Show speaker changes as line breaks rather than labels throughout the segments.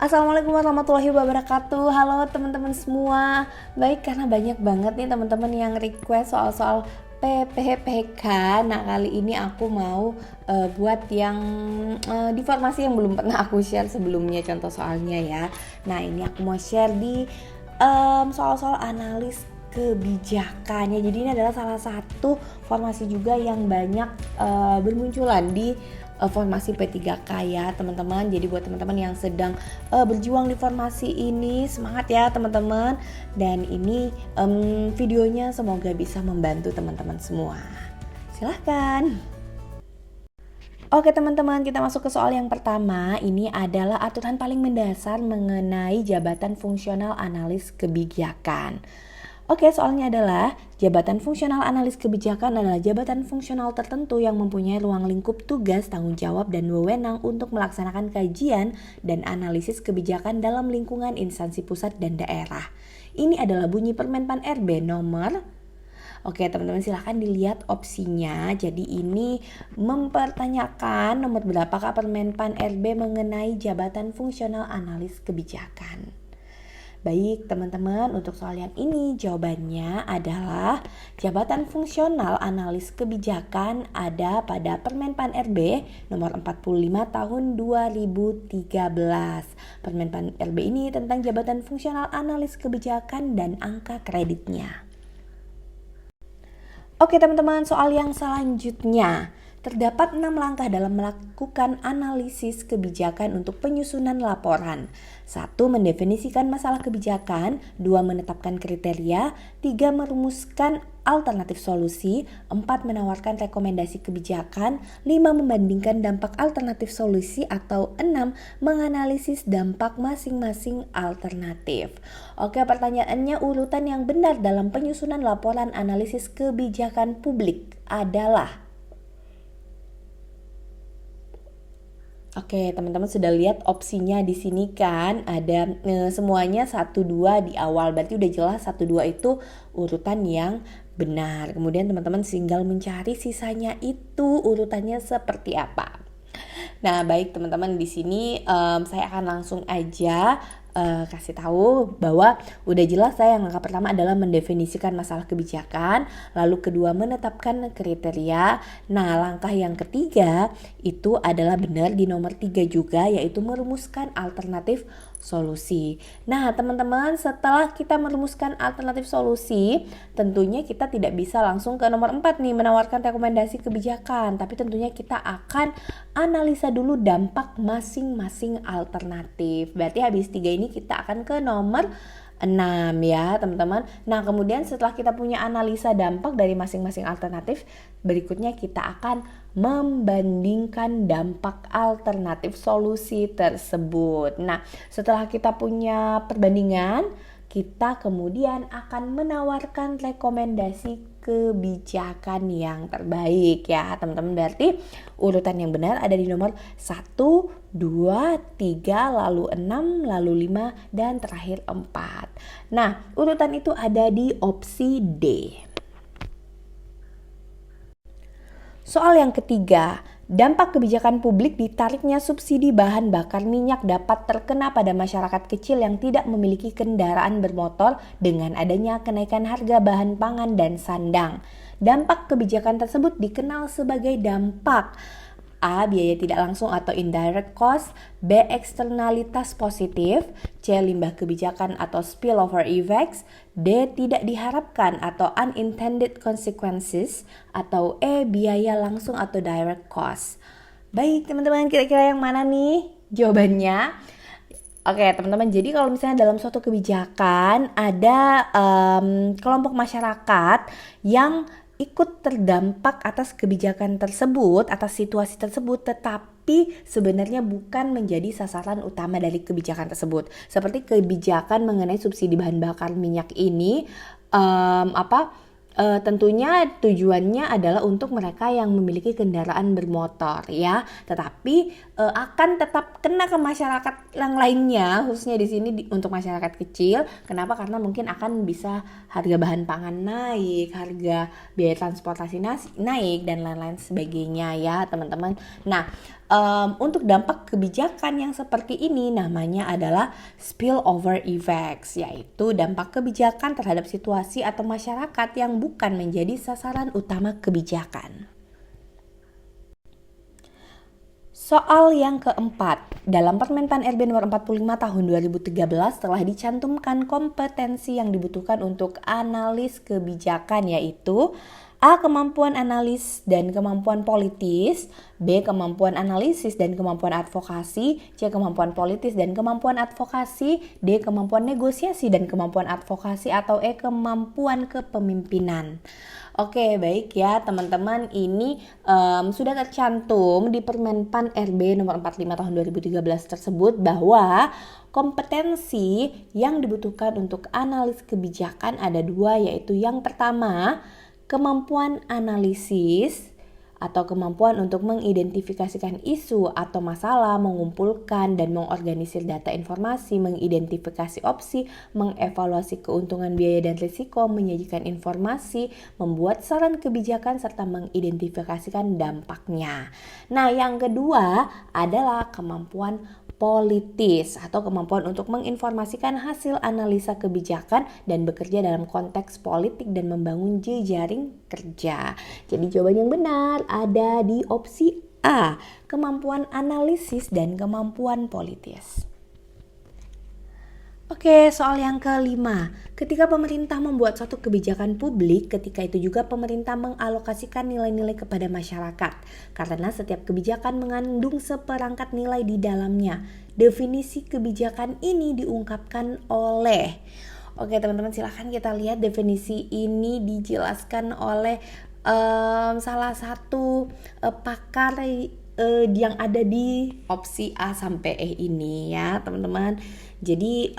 Assalamualaikum warahmatullahi wabarakatuh. Halo teman-teman semua. Baik, karena banyak banget nih teman-teman yang request soal-soal PPPK. Nah, kali ini aku mau buat yang di formasi yang belum pernah aku share sebelumnya, contoh soalnya ya. Nah, ini aku mau share di soal-soal analis kebijakan ya. Jadi ini adalah salah satu formasi juga yang banyak bermunculan di formasi P3K ya teman-teman. Jadi buat teman-teman yang sedang berjuang di formasi ini, semangat ya teman-teman. Dan ini videonya semoga bisa membantu teman-teman semua. Silahkan. Oke teman-teman, kita masuk ke soal yang pertama. Ini adalah aturan paling mendasar mengenai jabatan fungsional analis kebijakan. Oke, soalnya adalah jabatan fungsional analis kebijakan adalah jabatan fungsional tertentu yang mempunyai ruang lingkup tugas, tanggung jawab, dan wewenang untuk melaksanakan kajian dan analisis kebijakan dalam lingkungan instansi pusat dan daerah. Ini adalah bunyi Permenpan RB nomor. Oke teman-teman, silahkan dilihat opsinya. Jadi ini mempertanyakan nomor berapakah Permenpan RB mengenai jabatan fungsional analis kebijakan. Baik teman-teman, untuk soal yang ini jawabannya adalah jabatan fungsional analis kebijakan ada pada Permenpan RB nomor 45 tahun 2013. Permenpan RB ini tentang jabatan fungsional analis kebijakan dan angka kreditnya. Oke teman-teman, soal yang selanjutnya. Terdapat 6 langkah dalam melakukan analisis kebijakan untuk penyusunan laporan. 1. Mendefinisikan masalah kebijakan. 2. Menetapkan kriteria. 3. Merumuskan alternatif solusi. 4. Menawarkan rekomendasi kebijakan. 5. Membandingkan dampak alternatif solusi. Atau 6. Menganalisis dampak masing-masing alternatif. Oke, pertanyaannya, urutan yang benar dalam penyusunan laporan analisis kebijakan publik adalah. Oke, teman-teman sudah lihat opsinya di sini kan, ada semuanya 1 2 di awal. Berarti udah jelas 1 2 itu urutan yang benar. Kemudian teman-teman tinggal mencari sisanya itu urutannya seperti apa. Nah, baik teman-teman, di sini saya akan langsung aja kasih tahu bahwa udah jelas saya yang langkah pertama adalah mendefinisikan masalah kebijakan, lalu kedua menetapkan kriteria. Nah, langkah yang ketiga itu adalah benar di nomor 3 juga, yaitu merumuskan alternatif solusi. Nah, teman-teman, setelah kita merumuskan alternatif solusi, tentunya kita tidak bisa langsung ke nomor 4 nih, menawarkan rekomendasi kebijakan, tapi tentunya kita akan analisa dulu dampak masing-masing alternatif. Berarti habis 3 ini kita akan ke nomor 6 ya teman-teman. Nah, kemudian setelah kita punya analisa dampak dari masing-masing alternatif, berikutnya kita akan membandingkan dampak alternatif solusi tersebut. Nah, setelah kita punya perbandingan, kita kemudian akan menawarkan rekomendasi kebijakan yang terbaik ya teman-teman. Berarti urutan yang benar ada di nomor 1, 2, 3, lalu 6, lalu 5, dan terakhir 4. Nah, urutan itu ada di opsi D. Soal yang ketiga, dampak kebijakan publik ditariknya subsidi bahan bakar minyak dapat terkena pada masyarakat kecil yang tidak memiliki kendaraan bermotor dengan adanya kenaikan harga bahan pangan dan sandang. Dampak kebijakan tersebut dikenal sebagai dampak A. Biaya tidak langsung atau indirect cost. B. Eksternalitas positif. C. Limbah kebijakan atau spillover effects. D. Tidak diharapkan atau unintended consequences. Atau E. Biaya langsung atau direct cost. Baik teman-teman, kira-kira yang mana nih jawabannya? Oke teman-teman, jadi kalau misalnya dalam suatu kebijakan ada kelompok masyarakat yang ikut terdampak atas kebijakan tersebut, atas situasi tersebut, tetapi sebenarnya bukan menjadi sasaran utama dari kebijakan tersebut. Seperti kebijakan mengenai subsidi bahan bakar minyak ini, tentunya tujuannya adalah untuk mereka yang memiliki kendaraan bermotor ya, tetapi akan tetap kena ke masyarakat yang lainnya, khususnya di sini untuk masyarakat kecil. Kenapa? Karena mungkin akan bisa harga bahan pangan naik, harga biaya transportasi naik dan lain-lain sebagainya ya teman-teman. Nah, Untuk dampak kebijakan yang seperti ini namanya adalah spillover effects, yaitu dampak kebijakan terhadap situasi atau masyarakat yang bukan menjadi sasaran utama kebijakan. Soal yang keempat, dalam Permenpan RB nomor 45 tahun 2013 telah dicantumkan kompetensi yang dibutuhkan untuk analis kebijakan, yaitu A. Kemampuan analis dan kemampuan politis, B. Kemampuan analisis dan kemampuan advokasi, C. Kemampuan politis dan kemampuan advokasi, D. Kemampuan negosiasi dan kemampuan advokasi, atau E. Kemampuan kepemimpinan. Oke, baik ya teman-teman, ini sudah tercantum di Permenpan RB nomor 45 tahun 2013 tersebut bahwa kompetensi yang dibutuhkan untuk analis kebijakan ada dua, yaitu yang pertama kemampuan analisis atau kemampuan untuk mengidentifikasikan isu atau masalah, mengumpulkan dan mengorganisir data informasi, mengidentifikasi opsi, mengevaluasi keuntungan biaya dan risiko, menyajikan informasi, membuat saran kebijakan, serta mengidentifikasikan dampaknya. Nah, yang kedua adalah kemampuan politis atau kemampuan untuk menginformasikan hasil analisa kebijakan dan bekerja dalam konteks politik dan membangun jejaring kerja. Jadi jawaban yang benar ada di opsi A, kemampuan analisis dan kemampuan politis. Oke, soal yang kelima. Ketika pemerintah membuat suatu kebijakan publik, ketika itu juga pemerintah mengalokasikan nilai-nilai kepada masyarakat. Karena setiap kebijakan mengandung seperangkat nilai di dalamnya. Definisi kebijakan ini diungkapkan oleh... Oke teman-teman, silahkan kita lihat definisi ini dijelaskan oleh salah satu pakar yang ada di opsi A sampai E ini ya teman-teman. Jadi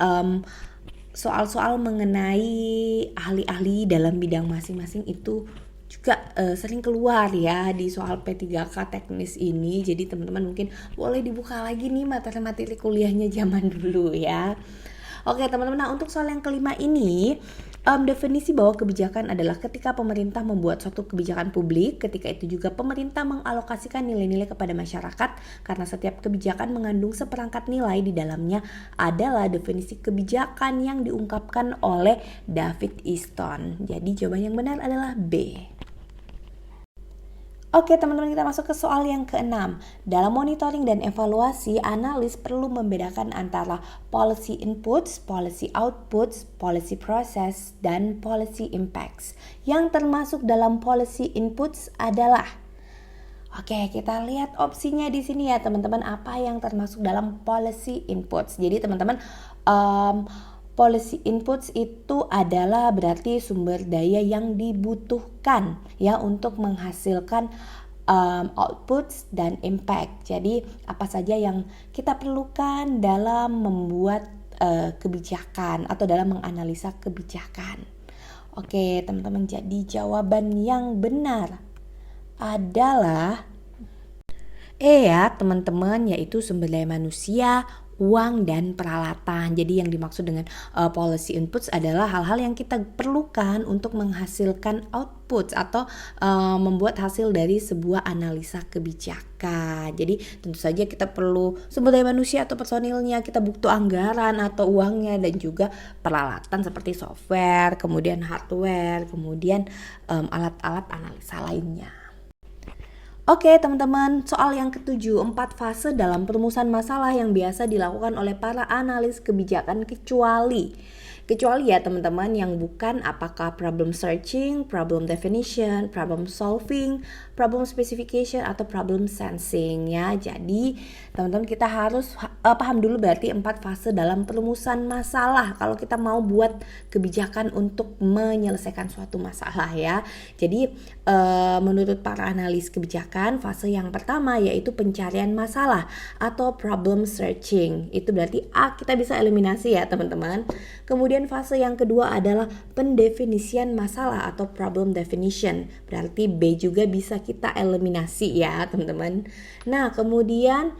soal-soal mengenai ahli-ahli dalam bidang masing-masing itu juga sering keluar ya di soal P3K teknis ini. Jadi teman-teman mungkin boleh dibuka lagi nih materi-materi kuliahnya zaman dulu ya. Oke teman-teman, nah untuk soal yang kelima ini definisi bahwa kebijakan adalah ketika pemerintah membuat suatu kebijakan publik, ketika itu juga pemerintah mengalokasikan nilai-nilai kepada masyarakat, karena setiap kebijakan mengandung seperangkat nilai di dalamnya, adalah definisi kebijakan yang diungkapkan oleh David Easton. Jadi jawaban yang benar adalah B. Oke teman-teman, kita masuk ke soal yang keenam. Dalam monitoring dan evaluasi, analis perlu membedakan antara policy inputs, policy outputs, policy process, dan policy impacts. Yang termasuk dalam policy inputs adalah... Oke, kita lihat opsinya di sini ya teman-teman, apa yang termasuk dalam policy inputs. Jadi teman-teman, policy inputs itu adalah berarti sumber daya yang dibutuhkan ya untuk menghasilkan outputs dan impact. Jadi apa saja yang kita perlukan dalam membuat kebijakan atau dalam menganalisa kebijakan. Oke teman-teman, jadi jawaban yang benar adalah E ya teman-teman, yaitu sumber daya manusia, uang, dan peralatan. Jadi yang dimaksud dengan policy inputs adalah hal-hal yang kita perlukan untuk menghasilkan outputs atau membuat hasil dari sebuah analisa kebijakan. Jadi tentu saja kita perlu sumber daya manusia atau personilnya, kita butuh anggaran atau uangnya, dan juga peralatan seperti software, kemudian hardware, kemudian alat-alat analisa lainnya. Oke teman-teman, soal yang ketujuh, 4 fase dalam perumusan masalah yang biasa dilakukan oleh para analis kebijakan kecuali ya teman-teman yang bukan, apakah problem searching, problem definition, problem solving, problem specification, atau problem sensing ya. Jadi teman-teman kita harus paham dulu berarti 4 fase dalam perumusan masalah kalau kita mau buat kebijakan untuk menyelesaikan suatu masalah ya. Jadi menurut para analis kebijakan, fase yang pertama yaitu pencarian masalah atau problem searching. Itu berarti A kita bisa eliminasi ya teman-teman. Kemudian fase yang kedua adalah pendefinisian masalah atau problem definition. Berarti B juga bisa kita eliminasi ya teman-teman. Nah kemudian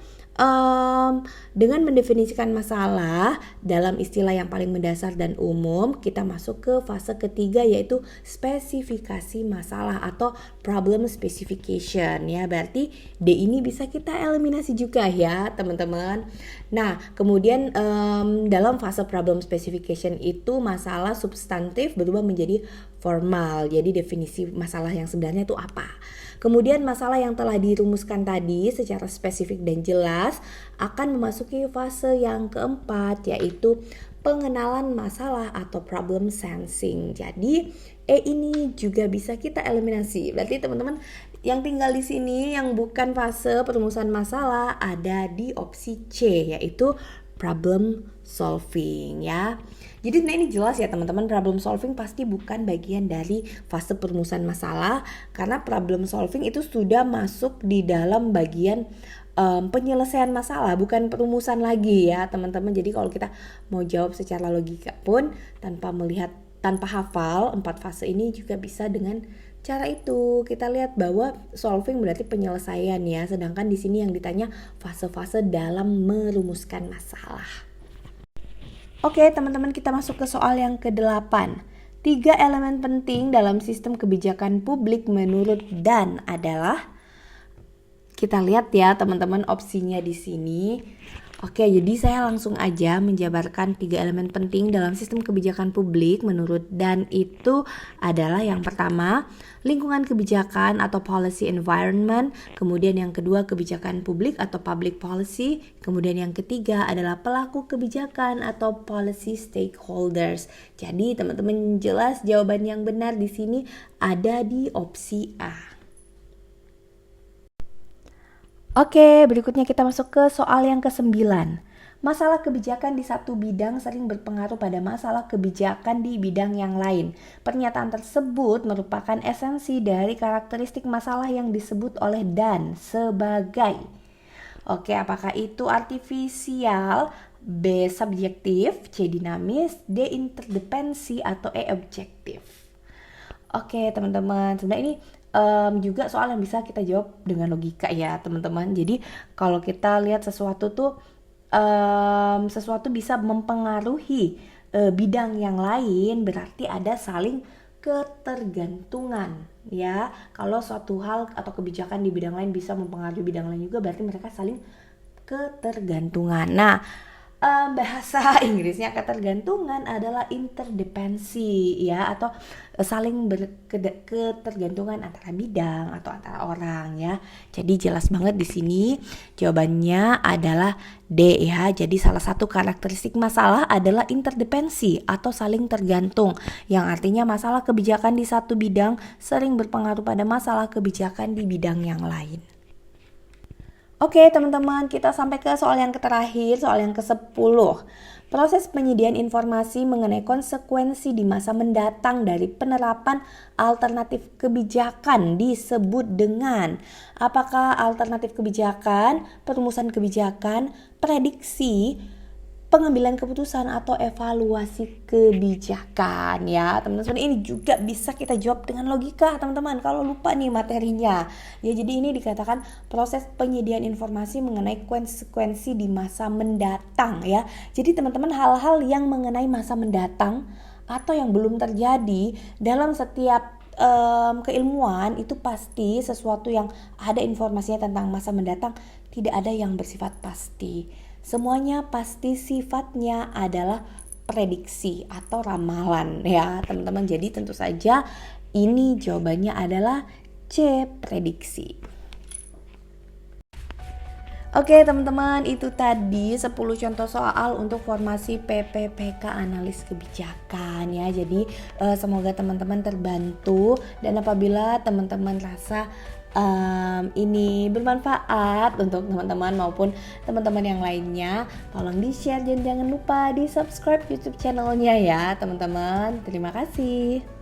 Dengan mendefinisikan masalah dalam istilah yang paling mendasar dan umum, kita masuk ke fase ketiga, yaitu spesifikasi masalah atau problem specification ya. Berarti D ini bisa kita eliminasi juga ya teman-teman. Nah kemudian dalam fase problem specification itu masalah substantif berubah menjadi formal. Jadi definisi masalah yang sebenarnya itu apa. Kemudian masalah yang telah dirumuskan tadi secara spesifik dan jelas akan memasuki fase yang keempat, yaitu pengenalan masalah atau problem sensing. Jadi E ini juga bisa kita eliminasi. Berarti teman-teman yang tinggal di sini yang bukan fase perumusan masalah ada di opsi C, yaitu problem solving ya. Jadi ini jelas ya teman-teman, problem solving pasti bukan bagian dari fase perumusan masalah, karena problem solving itu sudah masuk di dalam bagian penyelesaian masalah, bukan perumusan lagi ya teman-teman. Jadi kalau kita mau jawab secara logika pun tanpa hafal 4 fase ini juga bisa dengan cara itu. Kita lihat bahwa solving berarti penyelesaian ya, sedangkan di sini yang ditanya fase-fase dalam merumuskan masalah. Oke teman-teman, kita masuk ke soal yang ke-8. 3 elemen penting dalam sistem kebijakan publik menurut Dan adalah, kita lihat ya teman-teman opsinya di sini. Oke, jadi saya langsung aja menjabarkan 3 elemen penting dalam sistem kebijakan publik menurut Dan itu adalah yang pertama, lingkungan kebijakan atau policy environment, kemudian yang kedua kebijakan publik atau public policy, kemudian yang ketiga adalah pelaku kebijakan atau policy stakeholders. Jadi teman-teman jelas jawaban yang benar di sini ada di opsi A. Oke, berikutnya kita masuk ke soal yang ke-9. Masalah kebijakan di satu bidang sering berpengaruh pada masalah kebijakan di bidang yang lain. Pernyataan tersebut merupakan esensi dari karakteristik masalah yang disebut oleh Dan sebagai, oke, apakah itu artifisial, B subjektif, C dinamis, D interdependensi, atau E objektif? Oke teman-teman, sebenarnya ini juga soal yang bisa kita jawab dengan logika ya teman-teman. Jadi kalau kita lihat sesuatu tuh sesuatu bisa mempengaruhi bidang yang lain, berarti ada saling ketergantungan ya. Kalau suatu hal atau kebijakan di bidang lain bisa mempengaruhi bidang lain juga, berarti mereka saling ketergantungan. Nah bahasa Inggrisnya ketergantungan adalah interdependensi ya, atau saling ketergantungan antara bidang atau antara orang ya. Jadi jelas banget di sini jawabannya adalah D ya. Jadi salah satu karakteristik masalah adalah interdependensi atau saling tergantung, yang artinya masalah kebijakan di satu bidang sering berpengaruh pada masalah kebijakan di bidang yang lain. Oke teman-teman, kita sampai ke soal yang terakhir, soal yang ke-10. Proses penyediaan informasi mengenai konsekuensi di masa mendatang dari penerapan alternatif kebijakan disebut dengan, apakah alternatif kebijakan, perumusan kebijakan, prediksi, pengambilan keputusan, atau evaluasi kebijakan ya teman-teman. Ini juga bisa kita jawab dengan logika teman-teman kalau lupa nih materinya ya. Jadi ini dikatakan proses penyediaan informasi mengenai konsekuensi di masa mendatang ya. Jadi teman-teman, hal-hal yang mengenai masa mendatang atau yang belum terjadi dalam setiap keilmuan itu pasti sesuatu yang ada informasinya tentang masa mendatang, tidak ada yang bersifat pasti. Semuanya pasti sifatnya adalah prediksi atau ramalan ya teman-teman. Jadi tentu saja ini jawabannya adalah C, prediksi. Oke teman-teman, itu tadi 10 contoh soal untuk formasi PPPK analis kebijakan ya. Jadi semoga teman-teman terbantu, dan apabila teman-teman rasa ini bermanfaat untuk teman-teman maupun teman-teman yang lainnya, tolong di-share dan jangan lupa di-subscribe YouTube channelnya ya teman-teman. Terima kasih.